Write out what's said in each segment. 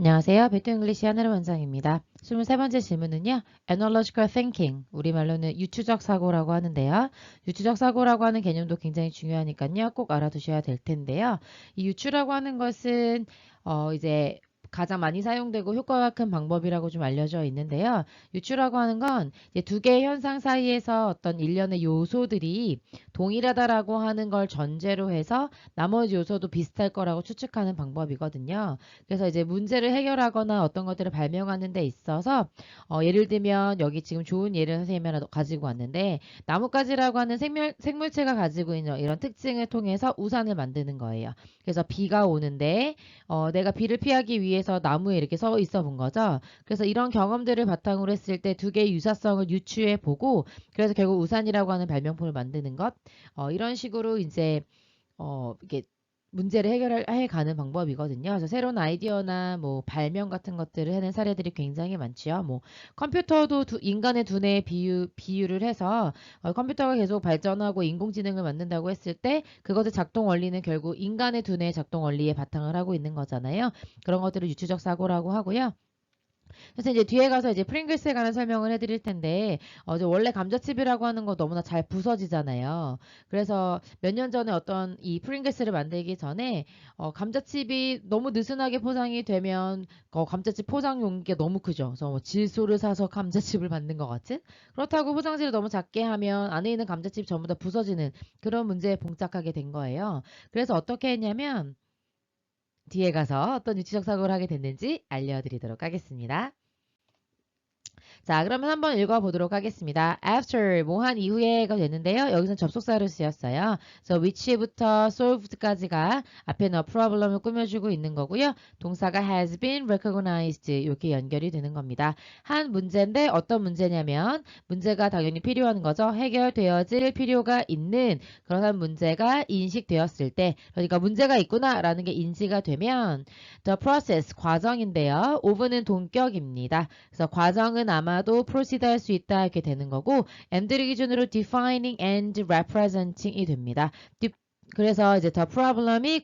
안녕하세요. 배트 잉글리시 하늘의 원장입니다. 23번째 질문은요. Analogical thinking, 우리말로는 유추적 사고라고 하는데요. 유추적 사고라고 하는 개념도 굉장히 중요하니까요. 꼭 알아두셔야 될 텐데요. 이 유추라고 하는 것은 이제 가장 많이 사용되고 효과가 큰 방법이라고 좀 알려져 있는데요. 유추라고 하는 건 이제 두 개의 현상 사이에서 어떤 일련의 요소들이 동일하다라고 하는 걸 전제로 해서 나머지 요소도 비슷할 거라고 추측하는 방법이거든요. 그래서 이제 문제를 해결하거나 어떤 것들을 발명하는 데 있어서 예를 들면 여기 지금 좋은 예를 선생님이 하나 가지고 왔는데 나뭇가지라고 하는 생물체가 가지고 있는 이런 특징을 통해서 우산을 만드는 거예요. 그래서 비가 오는데 내가 비를 피하기 위해서 나무에 이렇게 서 있어 본 거죠. 그래서 이런 경험들을 바탕으로 했을 때 두 개의 유사성을 유추해 보고 그래서 결국 우산이라고 하는 발명품을 만드는 것 이런 식으로 이제 이게 문제를 해결해 가는 방법이거든요. 그래서 새로운 아이디어나 뭐 발명 같은 것들을 하는 사례들이 굉장히 많지요. 뭐 컴퓨터도 인간의 두뇌에 비유를 해서 컴퓨터가 계속 발전하고 인공지능을 만든다고 했을 때 그것의 작동 원리는 결국 인간의 두뇌의 작동 원리에 바탕을 하고 있는 거잖아요. 그런 것들을 유추적 사고라고 하고요. 그래서 이제 뒤에 가서 이제 프링글스에 관한 설명을 해드릴 텐데, 이제 원래 감자칩이라고 하는 거 너무나 잘 부서지잖아요. 그래서 몇 년 전에 어떤 이 프링글스를 만들기 전에, 감자칩이 너무 느슨하게 포장이 되면, 감자칩 포장 용기가 너무 크죠. 그래서 뭐 질소를 사서 감자칩을 만든 것 같은? 그렇다고 포장지를 너무 작게 하면 안에 있는 감자칩이 전부 다 부서지는 그런 문제에 봉착하게 된 거예요. 그래서 어떻게 했냐면, 뒤에 가서 어떤 유치적 사고를 하게 됐는지 알려드리도록 하겠습니다. 자, 그러면 한번 읽어보도록 하겠습니다. After, 뭐 한 이후에가 되는데요. 여기서는 접속사를 쓰였어요. 그래서 which부터 solved까지가 앞에 no problem을 꾸며주고 있는 거고요. 동사가 has been recognized 이렇게 연결이 되는 겁니다. 한 문제인데 어떤 문제냐면 문제가 당연히 필요한 거죠. 해결되어질 필요가 있는 그런 문제가 인식되었을 때 그러니까 문제가 있구나 라는 게 인지가 되면 the process, 과정인데요. of는 동격입니다. 그래서 과정은 아마도 proceed 할 수 있다 이렇게 되는 거고 and를 기준으로 defining and representing이 됩니다. 그래서 이제 the problem이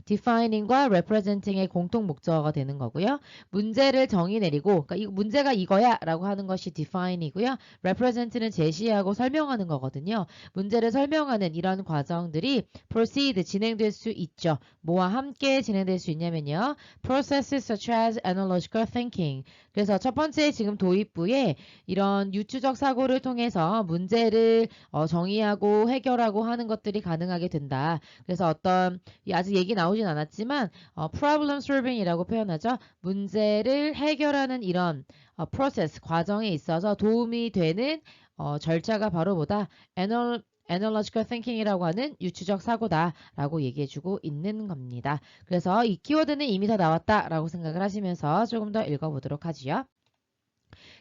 defining과 representing의 공통 목적어가 되는 거고요. 문제를 정의 내리고 그러니까 문제가 이거야 라고 하는 것이 define이고요. represent는 제시하고 설명하는 거거든요. 문제를 설명하는 이런 과정들이 proceed 진행될 수 있죠. 뭐와 함께 진행될 수 있냐면요. processes such as analogical thinking. 그래서 첫 번째 지금 도입부에 이런 유추적 사고를 통해서 문제를 정의하고 해결하고 하는 것들이 가능하게 된다. 그래서 어떤 아직 얘기 나오진 않았지만 problem solving이라고 표현하죠. 문제를 해결하는 이런 process 과정에 있어서 도움이 되는 절차가 바로 뭐다? Analogical thinking이라고 하는 유추적 사고다라고 얘기해주고 있는 겁니다. 그래서 이 키워드는 이미 다 나왔다라고 생각을 하시면서 조금 더 읽어보도록 하지요.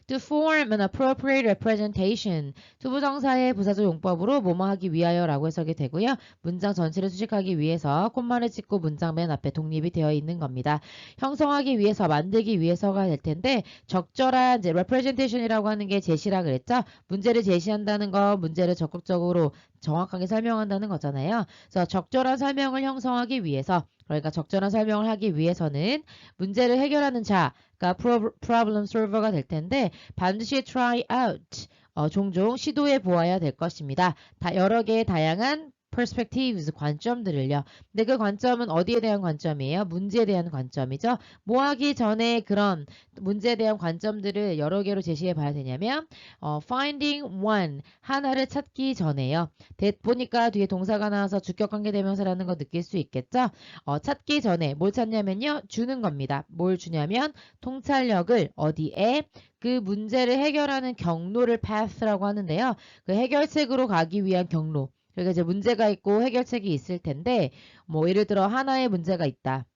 To form an appropriate representation. 투부정사의 부사적 용법으로 뭐뭐 하기 위하여 라고 해석이 되고요. 문장 전체를 수식하기 위해서 콤마를 찍고 문장 맨 앞에 독립이 되어 있는 겁니다. 형성하기 위해서, 만들기 위해서가 될 텐데 적절한 이제 representation이라고 하는 게 제시라 그랬죠. 문제를 제시한다는 거, 문제를 적극적으로 정확하게 설명한다는 거잖아요. 그래서 적절한 설명을 형성하기 위해서 그러니까 적절한 설명을 하기 위해서는 문제를 해결하는 자가 problem solver가 될 텐데 반드시 try out 종종 시도해 보아야 될 것입니다. 여러 개의 다양한 perspectives 관점들을요. 근데 그 관점은 어디에 대한 관점이에요? 문제에 대한 관점이죠. 뭐 하기 전에 그런 문제에 대한 관점들을 여러 개로 제시해 봐야 되냐면 finding one 하나를 찾기 전에요. 보니까 뒤에 동사가 나와서 주격관계대명사라는 거 느낄 수 있겠죠? 찾기 전에 뭘 찾냐면요. 주는 겁니다. 뭘 주냐면 통찰력을 어디에 그 문제를 해결하는 경로를 path라고 하는데요. 그 해결책으로 가기 위한 경로. 그러니까 이제 문제가 있고 해결책이 있을 텐데 뭐 예를 들어 하나의 문제가 있다.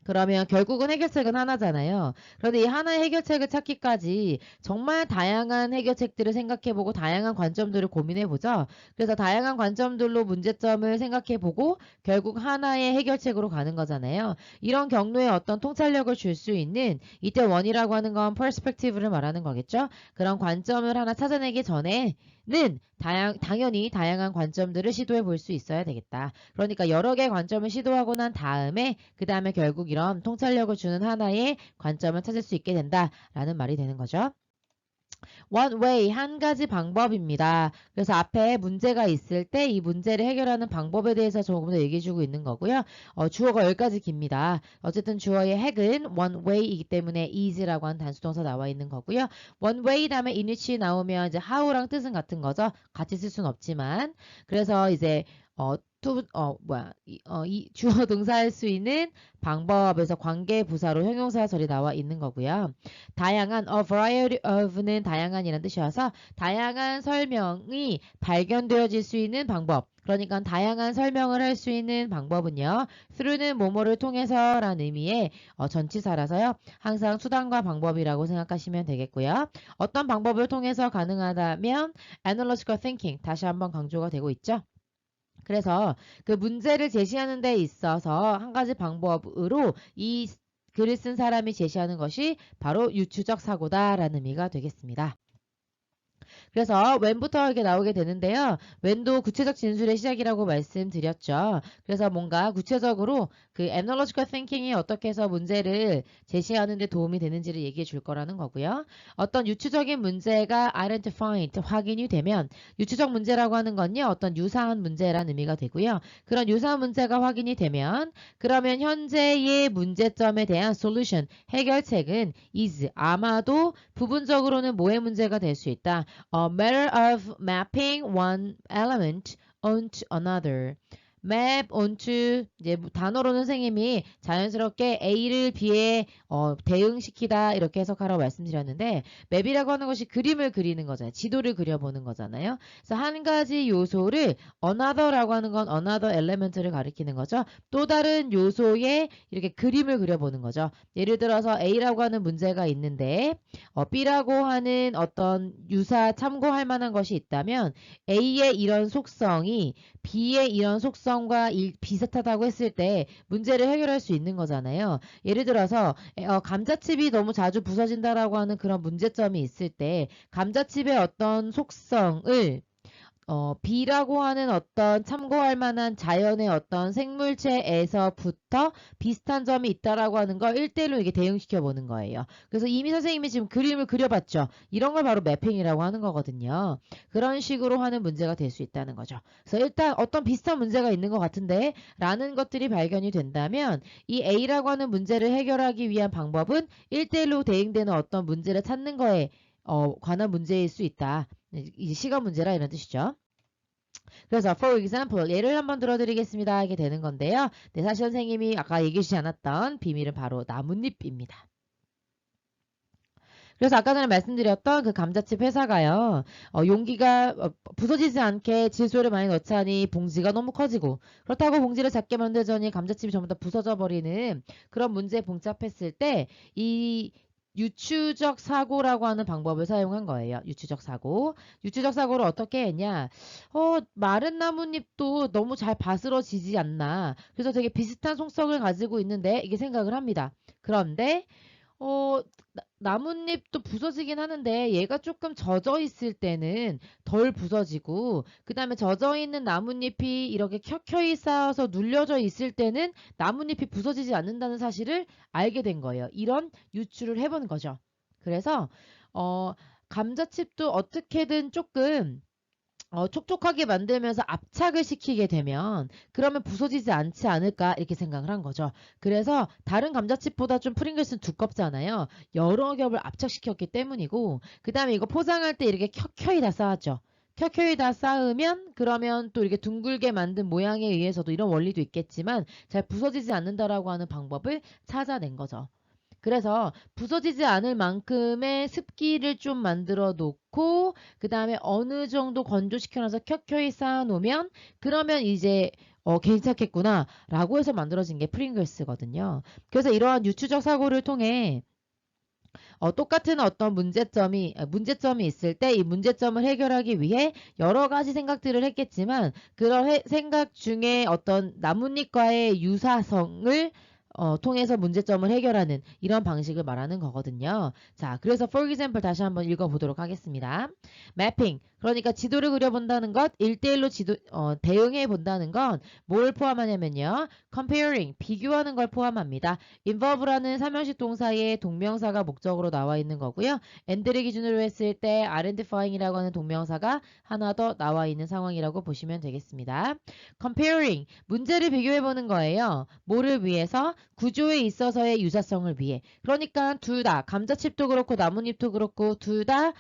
그러면 결국은 해결책은 하나잖아요. 그런데 이 하나의 해결책을 찾기까지 정말 다양한 해결책들을 생각해보고 다양한 관점들을 고민해보죠. 그래서 다양한 관점들로 문제점을 생각해보고 결국 하나의 해결책으로 가는 거잖아요. 이런 경로에 어떤 통찰력을 줄 수 있는 이때 원이라고 하는 건 perspective를 말하는 거겠죠. 그런 관점을 하나 찾아내기 전에 당연히 다양한 관점들을 시도해 볼 수 있어야 되겠다. 그러니까 여러 개의 관점을 시도하고 난 다음에 그 다음에 결국 이런 통찰력을 주는 하나의 관점을 찾을 수 있게 된다라는 말이 되는 거죠. One way, 한 가지 방법입니다. 그래서 앞에 문제가 있을 때 이 문제를 해결하는 방법에 대해서 조금 더 얘기해주고 있는 거고요. 주어가 여기까지 깁니다. 어쨌든 주어의 핵은 one way이기 때문에 is라고 하는 단수동사 나와 있는 거고요. one way 다음에 in which 나오면 이제 how랑 뜻은 같은 거죠. 같이 쓸 수는 없지만. 그래서 이제 이 주어 동사할 수 있는 방법에서 관계 부사로 형용사절이 나와 있는 거고요. 다양한 a variety of는 다양한이라는 뜻이어서 다양한 설명이 발견되어질 수 있는 방법. 그러니까 다양한 설명을 할 수 있는 방법은요. through는 뭐뭐를 통해서라는 의미의 전치사라서요. 항상 수단과 방법이라고 생각하시면 되겠고요. 어떤 방법을 통해서 가능하다면 analogical thinking 다시 한번 강조가 되고 있죠. 그래서 그 문제를 제시하는 데 있어서 한 가지 방법으로 이 글을 쓴 사람이 제시하는 것이 바로 유추적 사고다라는 의미가 되겠습니다. 그래서 when부터 이렇게 나오게 되는데요. when도 구체적 진술의 시작이라고 말씀드렸죠. 그래서 뭔가 구체적으로 그 analogical thinking이 어떻게 해서 문제를 제시하는 데 도움이 되는지를 얘기해 줄 거라는 거고요. 어떤 유추적인 문제가 identified, 확인이 되면 유추적 문제라고 하는 건요. 어떤 유사한 문제라는 의미가 되고요. 그런 유사한 문제가 확인이 되면 그러면 현재의 문제점에 대한 solution, 해결책은 is, 아마도 부분적으로는 뭐의 문제가 될 수 있다. A matter of mapping one element onto another. map onto 이제 단어로는 선생님이 자연스럽게 A를 B에 대응시키다 이렇게 해석하라고 말씀드렸는데 맵이라고 하는 것이 그림을 그리는 거잖아요. 지도를 그려보는 거잖아요. 그래서 한 가지 요소를 another라고 하는 건 another element를 가리키는 거죠. 또 다른 요소에 이렇게 그림을 그려보는 거죠. 예를 들어서 A라고 하는 문제가 있는데 B라고 하는 어떤 유사 참고할 만한 것이 있다면 A의 이런 속성이 B의 이런 속성과 비슷하다고 했을 때 문제를 해결할 수 있는 거잖아요. 예를 들어서 감자칩이 너무 자주 부서진다라고 하는 그런 문제점이 있을 때 감자칩의 어떤 속성을 B라고 하는 어떤 참고할 만한 자연의 어떤 생물체에서부터 비슷한 점이 있다라고 하는 걸 1대1로 이게 대응시켜 보는 거예요. 그래서 이미 선생님이 지금 그림을 그려봤죠. 이런 걸 바로 매핑이라고 하는 거거든요. 그런 식으로 하는 문제가 될 수 있다는 거죠. 그래서 일단 어떤 비슷한 문제가 있는 것 같은데 라는 것들이 발견이 된다면 이 A라고 하는 문제를 해결하기 위한 방법은 1대1로 대응되는 어떤 문제를 찾는 거에 관한 문제일 수 있다. 이제 시간 문제라 이런 뜻이죠. 그래서 for example 예를 한번 들어드리겠습니다. 이게 되는 건데요. 네, 사실 선생님이 아까 얘기해 주지 않았던 비밀은 바로 나뭇잎입니다. 그래서 아까 전에 말씀드렸던 그 감자칩 회사가요. 용기가 부서지지 않게 질소를 많이 넣자니 봉지가 너무 커지고 그렇다고 봉지를 작게 만들자니 감자칩이 전부 다 부서져 버리는 그런 문제에 봉착했을 때 이 유추적 사고라고 하는 방법을 사용한 거예요. 유추적 사고. 유추적 사고를 어떻게 했냐. 마른 나뭇잎도 너무 잘 바스러지지 않나. 그래서 되게 비슷한 속성을 가지고 있는데 이게 생각을 합니다. 그런데 나뭇잎도 부서지긴 하는데 얘가 조금 젖어 있을 때는 덜 부서지고 그 다음에 젖어 있는 나뭇잎이 이렇게 켜켜이 쌓여서 눌려져 있을 때는 나뭇잎이 부서지지 않는다는 사실을 알게 된 거예요. 이런 유추를 해본 거죠. 그래서 감자칩도 어떻게든 조금 촉촉하게 만들면서 압착을 시키게 되면 그러면 부서지지 않지 않을까 이렇게 생각을 한 거죠. 그래서 다른 감자칩보다 좀 프링글스는 두껍잖아요. 여러 겹을 압착시켰기 때문이고 그 다음에 이거 포장할 때 이렇게 켜켜이 다 쌓았죠. 켜켜이 다 쌓으면 그러면 또 이렇게 둥글게 만든 모양에 의해서도 이런 원리도 있겠지만 잘 부서지지 않는다라고 하는 방법을 찾아낸 거죠. 그래서 부서지지 않을 만큼의 습기를 좀 만들어 놓고 그 다음에 어느 정도 건조시켜놔서 켜켜이 쌓아 놓으면 그러면 이제 괜찮겠구나 라고 해서 만들어진 게 프링글스거든요. 그래서 이러한 유추적 사고를 통해 똑같은 어떤 문제점이 있을 때 이 문제점을 해결하기 위해 여러 가지 생각들을 했겠지만 그런 생각 중에 어떤 나뭇잎과의 유사성을 통해서 문제점을 해결하는 이런 방식을 말하는 거거든요. 자, 그래서 for example 다시 한번 읽어보도록 하겠습니다. mapping. 그러니까 지도를 그려본다는 것, 1대1로 대응해 본다는 건 뭘 포함하냐면요. comparing, 비교하는 걸 포함합니다. involve라는 삼형식 동사의 동명사가 목적으로 나와 있는 거고요. and를 기준으로 했을 때 identifying이라고 하는 동명사가 하나 더 나와 있는 상황이라고 보시면 되겠습니다. comparing, 문제를 비교해 보는 거예요. 뭐를 위해서? 구조에 있어서의 유사성을 위해. 그러니까 둘 다 감자칩도 그렇고 나뭇잎도 그렇고 둘 다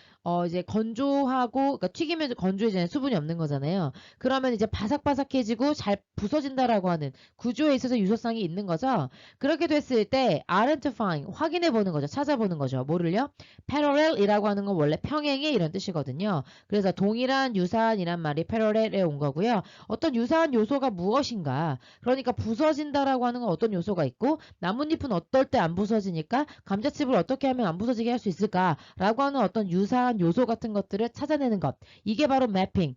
이제 건조하고 그러니까 튀기면 건조해지는 수분이 없는 거잖아요. 그러면 이제 바삭바삭해지고 잘 부서진다라고 하는 구조에 있어서 유사성이 있는 거죠. 그렇게 됐을 때 identifying 확인해 보는 거죠. 찾아보는 거죠. 뭐를요? parallel이라고 하는 건 원래 평행의 이런 뜻이거든요. 그래서 동일한 유사한이란 말이 parallel에 온 거고요. 어떤 유사한 요소가 무엇인가? 그러니까 부서진다라고 하는 건 어떤 요소가 있고 나뭇잎은 어떨 때 안 부서지니까 감자칩을 어떻게 하면 안 부서지게 할 수 있을까라고 하는 어떤 유사한 요소 같은 것들을 찾아내는 것. 이게 바로 매핑.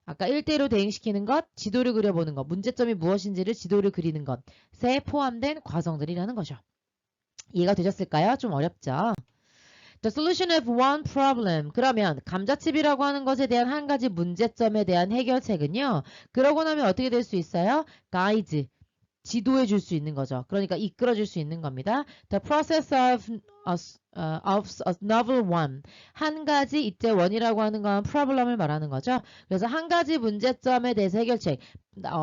아까 1대1로 대응시키는 것, 지도를 그려보는 것, 문제점이 무엇인지를 지도를 그리는 것에 포함된 과정들이라는 거죠. 이해가 되셨을까요? 좀 어렵죠? The solution of one problem. 그러면 감자칩이라고 하는 것에 대한 한 가지 문제점에 대한 해결책은요. 그러고 나면 어떻게 될 수 있어요? guide. 지도해 줄 수 있는 거죠. 그러니까 이끌어 줄 수 있는 겁니다. The process of a novel one. 한 가지 이때 원이라고 하는 건 problem을 말하는 거죠. 그래서 한 가지 문제점에 대해서 해결책.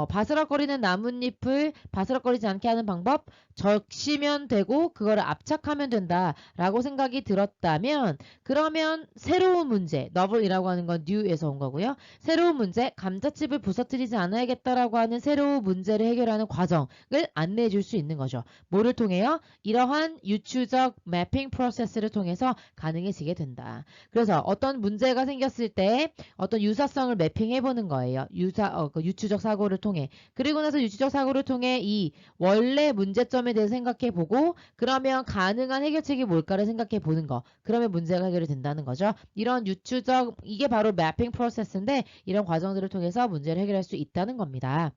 바스락거리는 나뭇잎을 바스락거리지 않게 하는 방법 적시면 되고 그거를 압착하면 된다라고 생각이 들었다면 그러면 새로운 문제 novel이라고 하는 건 new에서 온 거고요. 새로운 문제 감자칩을 부서뜨리지 않아야겠다라고 하는 새로운 문제를 해결하는 과정을 안내해 줄 수 있는 거죠. 뭐를 통해요? 이러한 유추적 매핑 프로세스를 통해서 가능해지게 된다. 그래서 어떤 문제가 생겼을 때 어떤 유사성을 매핑해 보는 거예요. 유추적 사고를 통해. 그리고 나서 유추적 사고를 통해 이 원래 문제점에 대해서 생각해 보고 그러면 가능한 해결책이 뭘까를 생각해 보는 거. 그러면 문제가 해결이 된다는 거죠. 이런 유추적 이게 바로 매핑 프로세스인데 이런 과정들을 통해서 문제를 해결할 수 있다는 겁니다.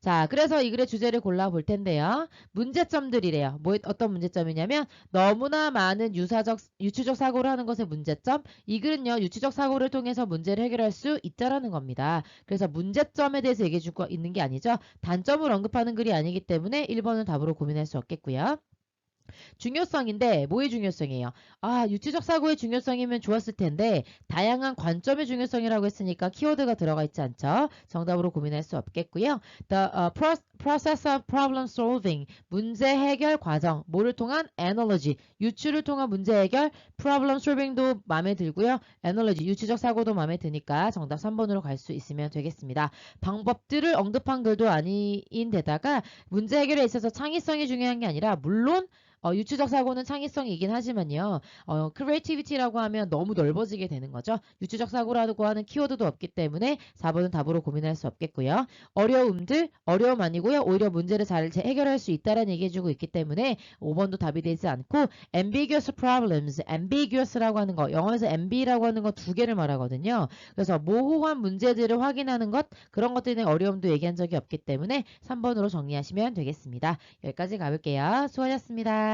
자, 그래서 이 글의 주제를 골라볼 텐데요. 문제점들이래요. 어떤 문제점이냐면 너무나 많은 유추적 사고를 하는 것의 문제점. 이 글은요. 유추적 사고를 통해서 문제를 해결할 수 있다라는 겁니다. 그래서 문제점에 대해서 얘기해 줄 거 있는 게 아니죠. 단점을 언급하는 글이 아니기 때문에 1번은 답으로 고민할 수 없겠고요. 중요성인데 뭐의 중요성이에요? 유추적 사고의 중요성이면 좋았을 텐데 다양한 관점의 중요성이라고 했으니까 키워드가 들어가 있지 않죠? 정답으로 고민할 수 없겠고요. The process of problem solving 문제 해결 과정 뭐를 통한 analogy 유추를 통한 문제 해결 problem solving도 마음에 들고요. analogy 유추적 사고도 마음에 드니까 정답 3번으로 갈 수 있으면 되겠습니다. 방법들을 언급한 글도 아닌데다가 문제 해결에 있어서 창의성이 중요한 게 아니라 물론 유추적 사고는 창의성이긴 하지만요. creativity라고 하면 너무 넓어지게 되는 거죠. 유추적 사고라고 하는 키워드도 없기 때문에 4번은 답으로 고민할 수 없겠고요. 어려움 아니고요. 오히려 문제를 잘 해결할 수 있다는 얘기해주고 있기 때문에 5번도 답이 되지 않고 ambiguous problems, ambiguous라고 하는 거 영어에서 amb라고 하는 거 두 개를 말하거든요. 그래서 모호한 문제들을 확인하는 것 그런 것들에 어려움도 얘기한 적이 없기 때문에 3번으로 정리하시면 되겠습니다. 여기까지 가볼게요. 수고하셨습니다.